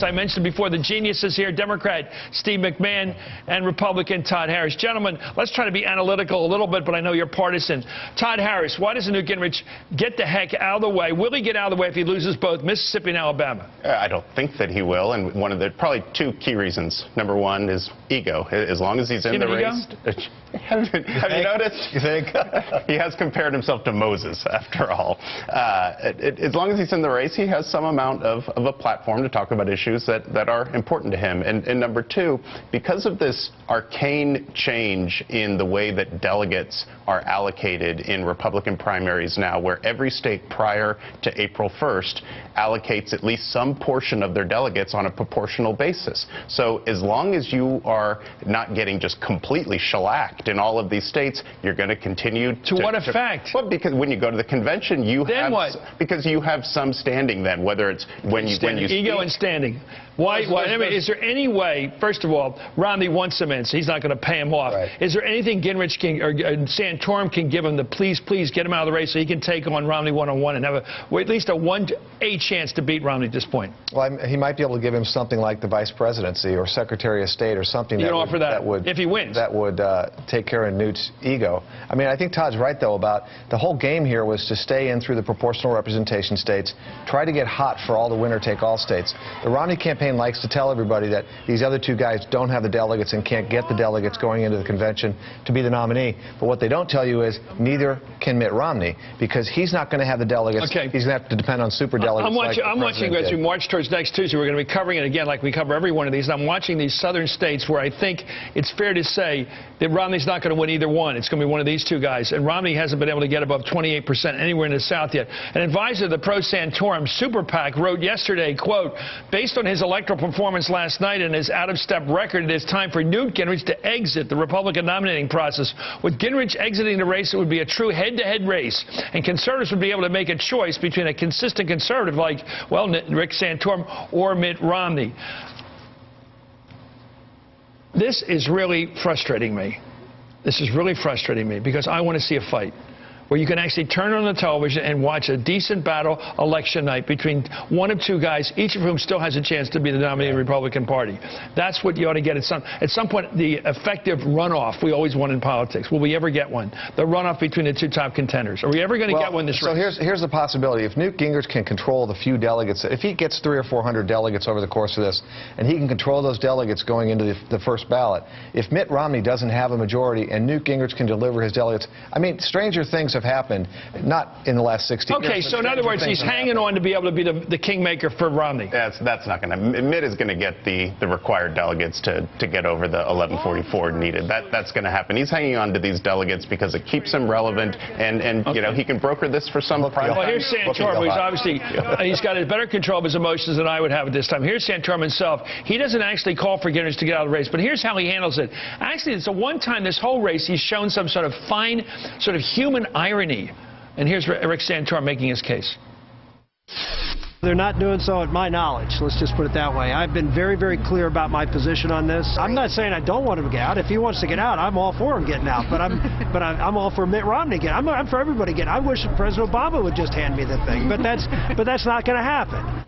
I mentioned before, the geniuses here, Democrat Steve McMahon and Republican Todd Harris. Gentlemen, let's try to be analytical a little bit, but I know you're partisan. Todd Harris, why doesn't Newt Gingrich get the heck out of the way? Will he get out of the way if he loses both Mississippi and Alabama? I don't think that he will, and one of the probably two key reasons. Number one is ego. As long as he's in the race. Have you noticed? You think? He has compared himself to Moses, after all. As long as he's in the race, he has some amount of a platform to talk about issues that are important to him. And number two, because of this arcane change in the way that delegates are allocated in Republican primaries now, where every state prior to April 1st allocates at least some portion of their delegates on a proportional basis. So as long as you are not getting just completely shellacked in all of these states, you're going to continue to what effect? Well, because when you go to the convention, you then have because you have some standing then, whether it's when you ego and standing. Why? I mean, is there any way? First of all, Romney wants him in, so he's not going to pay him off. Right. Is there anything Gingrich can or Santorum can give him to please get him out of the race so he can take on Romney one-on-one and have at least a chance to beat Romney at this point? Well, he might be able to give him something like the vice presidency or Secretary of State or something. You don't offer that if he wins. That would take care of Newt's ego. I mean, I think Todd's right though about the whole game here was to stay in through the proportional representation states, try to get hot for all the winner-take-all states. The Romney campaign likes to tell everybody that these other two guys don't have the delegates and can't get the delegates going into the convention to be the nominee. But what they don't tell you is neither can Mitt Romney, because he's not going to have the delegates. Okay. He's going to have to depend on super delegates. I'm watching as we march towards next Tuesday. We're going to be covering it again like we cover every one of these. And I'm watching these southern states where I think it's fair to say that Romney's not going to win either one. It's going to be one of these two guys. And Romney hasn't been able to get above 28% anywhere in the South yet. An advisor of the pro-Santorum Super PAC wrote yesterday, quote, based on his electoral performance last night and his out-of-step record, it is time for Newt Gingrich to exit the Republican nominating process. With Gingrich exiting the race, it would be a true head-to-head race, and conservatives would be able to make a choice between a consistent conservative like, well, Rick Santorum or Mitt Romney. This is really frustrating me. This is really frustrating me because I want to see a fight where you can actually turn on the television and watch a decent battle election night between one of two guys, each of whom still has a chance to be the nominee of the Republican Party. That's what you ought to get at some point, the effective runoff we always want in politics. Will we ever get one? The runoff between the two top contenders. Are we ever going to get one this race? So here's the possibility. If Newt Gingrich can control the few delegates, if he gets 300 or 400 delegates over the course of this, and he can control those delegates going into the first ballot, if Mitt Romney doesn't have a majority and Newt Gingrich can deliver his delegates, I mean, stranger things have happened, not in the last 60 years. Okay, so in other words, he's hanging on to be able to be the kingmaker for Romney. That's not going to. Mitt is going to get the required delegates to get over the 1144 needed. That's going to happen. He's hanging on to these delegates because it keeps him relevant, and you know, he can broker this for some private. Well, here's Santorum, who's obviously he's got a better control of his emotions than I would have at this time. Here's Santorum himself. He doesn't actually call for Gingrich to get out of the race, but here's how he handles it. Actually, it's the one time this whole race he's shown some sort of fine, sort of human irony. And here's Rick Santorum making his case. They're not doing so at my knowledge. Let's just put it that way. I've been very, very clear about my position on this. I'm not saying I don't want him to get out. If he wants to get out, I'm all for him getting out. But I'm all for Mitt Romney getting out. I'm for everybody getting out. I wish President Obama would just hand me the thing. But that's not going to happen.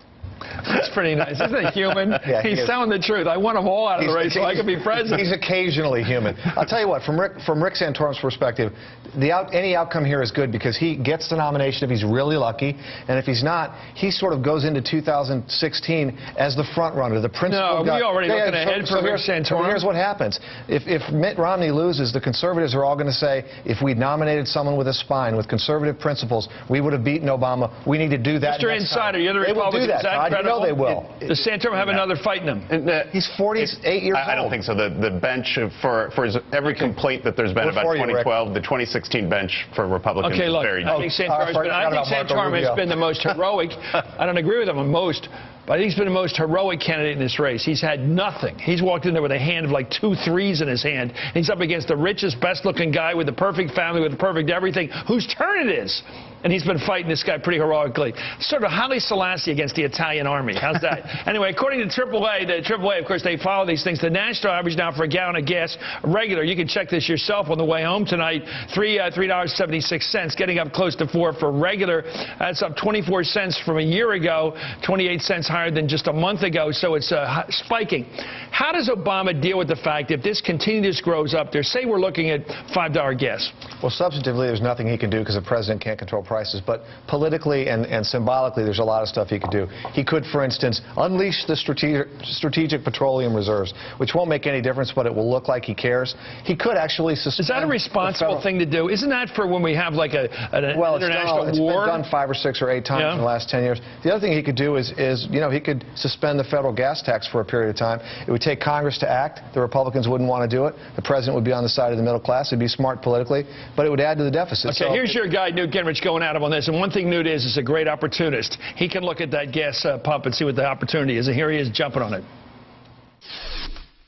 That's pretty nice. Isn't it human? Yeah, he's telling the truth. I want them all out of the race so I can be president. He's occasionally human. I'll tell you what, from Rick Santorum's perspective, any outcome here is good because he gets the nomination if he's really lucky, and if he's not, he sort of goes into 2016 as the front runner, the principal guy. No, we already looking ahead for Rick Santorum. So here's what happens. If Mitt Romney loses, the conservatives are all going to say, if we'd nominated someone with a spine, with conservative principles, we would have beaten Obama. We need to do that. Mr. Insider, you're the Republican. Is that credible? I know they will. Does Santorum have another fight in him? He's 48 years old. I don't think so. The bench for every complaint that there's been about 2012, the 2016 bench for Republicans is very. I think Santorum has been the most heroic. I don't agree with him on most, but I think he's been the most heroic candidate in this race. He's had nothing. He's walked in there with a hand of like 2 threes in his hand. He's up against the richest, best-looking guy with the perfect family, with the perfect everything, whose turn it is. And he's been fighting this guy pretty heroically. Sort of Haile Selassie against the Italian army. How's that? Anyway, according to AAA, of course, they follow these things. The national average now for a gallon of gas, regular, you can check this yourself on the way home tonight, $3.76, getting up close to $4 for regular. That's up 24 cents from a year ago, 28 cents higher than just a month ago, so it's spiking. How does Obama deal with the fact if this continues grows up there? Say we're looking at $5 gas. Well, substantively, there's nothing he can do because the president can't control prices. But politically and symbolically, there's a lot of stuff he could do. He could, for instance, unleash the strategic petroleum reserves, which won't make any difference, but it will look like he cares. He could actually suspend. Is that a responsible thing to do? Isn't that for when we have like an international war? It's been done 5 or 6 or 8 times in the last 10 years. The other thing he could do is he could suspend the federal gas tax for a period of time. It would take Congress to act. The Republicans wouldn't want to do it. The president would be on the side of the middle class. It'd be smart politically, but it would add to the deficit. Okay, so here's your guy, Newt Gingrich, going at him on this. And one thing Newt is a great opportunist. He can look at that gas pump and see what the opportunity is. And here he is jumping on it.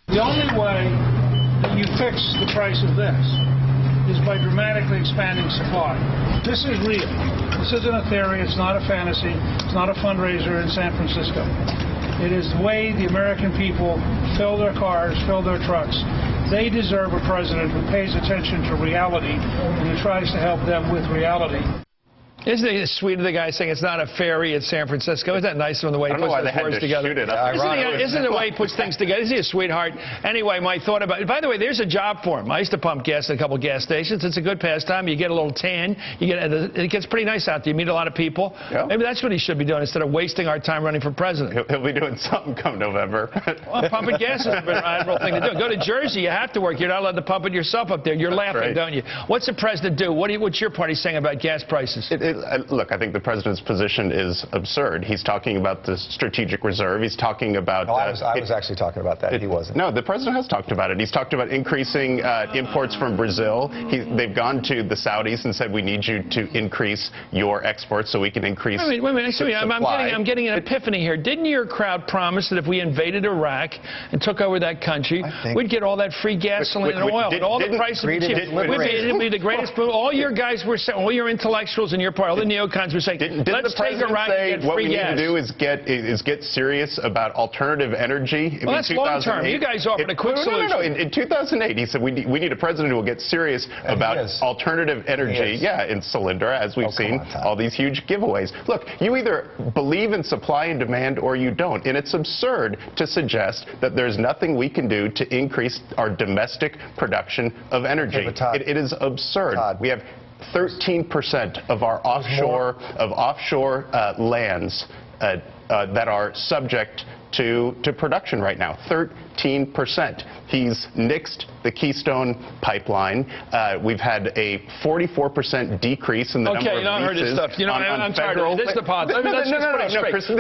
The only way that you fix the price of this is by dramatically expanding supply. This is real. This isn't a theory. It's not a fantasy. It's not a fundraiser in San Francisco. It is the way the American people fill their cars, fill their trucks. They deserve a president who pays attention to reality and who tries to help them with reality. Isn't it sweet of the guy saying it's not a ferry at San Francisco? Isn't that nice of him, the way he puts those words together? Isn't the way he puts things together? Isn't he a sweetheart? Anyway, my thought about it. By the way, there's a job for him. I used to pump gas at a couple gas stations. It's a good pastime. You get a little tan. It gets pretty nice out there. You meet a lot of people. Yeah. Maybe that's what he should be doing instead of wasting our time running for president. He'll be doing something come November. Well, pumping gas is an admirable thing to do. Go to Jersey. You have to work. You're not allowed to pump it yourself up there. You're laughing, don't you? What's the president do? What's your party saying about gas prices? Look, I think the president's position is absurd. He's talking about the strategic reserve. He's talking about... No, I was actually talking about that. He wasn't. No, the president has talked about it. He's talked about increasing imports from Brazil. They've gone to the Saudis and said, we need you to increase your exports so we can increase Wait a minute. I'm getting an epiphany here. Didn't your crowd promise that if we invaded Iraq and took over that country, we'd get all that free gasoline and oil and all the prices would be the greatest... All your guys were saying, all your intellectuals in your party, all the neocons were saying, let's take Iraq and get what free we gas. need to do is get serious about alternative energy. Well, that's long term. You guys offered a quick solution. No. In 2008, he said we need a president who will get serious about alternative energy. Yeah, in Solyndra, as we've seen, all these huge giveaways. Look, you either believe in supply and demand or you don't. And it's absurd to suggest that there's nothing we can do to increase our domestic production of energy. Okay, Todd, it is absurd. Todd, we have 13% of our offshore lands that are subject to production right now. 13%. He's nixed the Keystone pipeline. We've had a 44% decrease in the number of leases. Okay, heard this stuff. I'm tired of it. This is the pod.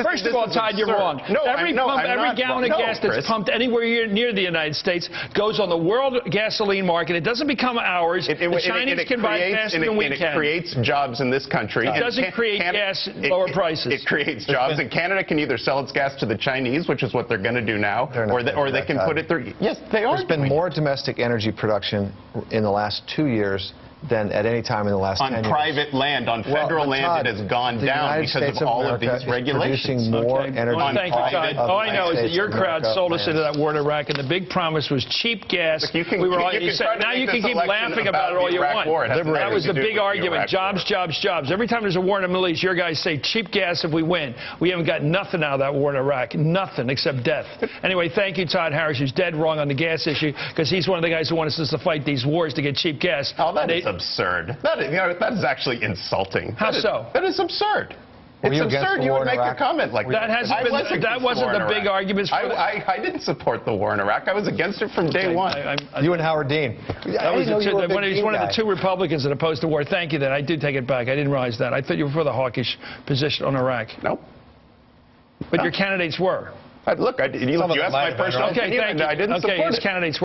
First of all, Todd, you're wrong. Every gallon of gas that's pumped anywhere near the United States goes on the world gasoline market. It doesn't become ours. The Chinese can buy it faster than we can. It creates jobs in this country. It doesn't create gas lower prices. It creates jobs. And Canada can either sell its gas to the Chinese, which is what they're going to do now, or they can put it through. Yes, they are. There's been more domestic energy production in the last 2 years than at any time in the last 10 years. On private land, on federal land, it has gone down because of all of these regulations. Producing more energy. Thank you, Todd. All I know is that your crowd sold us into that war in Iraq, and the big promise was cheap gas. Now you can keep laughing about it all you want. That was the big argument. Jobs, jobs, jobs. Every time there's a war in the Middle East, your guys say cheap gas if we win. We haven't got nothing out of that war in Iraq. Nothing except death. Anyway, thank you, Todd Harris, who's dead wrong on the gas issue, because he's one of the guys who wants us to fight these wars to get cheap gas. Oh, that is absurd. That is actually insulting. How so? That is absurd. It's absurd you would make a comment like that. That wasn't the big argument. I didn't support the war in Iraq. I was against it from day one. You and Howard Dean. He's one of the 2 Republicans that opposed the war. Thank you. Then I do take it back. I didn't realize that. I thought you were for the hawkish position on Iraq. No. But your candidates were. Look, you asked my personal opinion, and I didn't support it. His candidates were.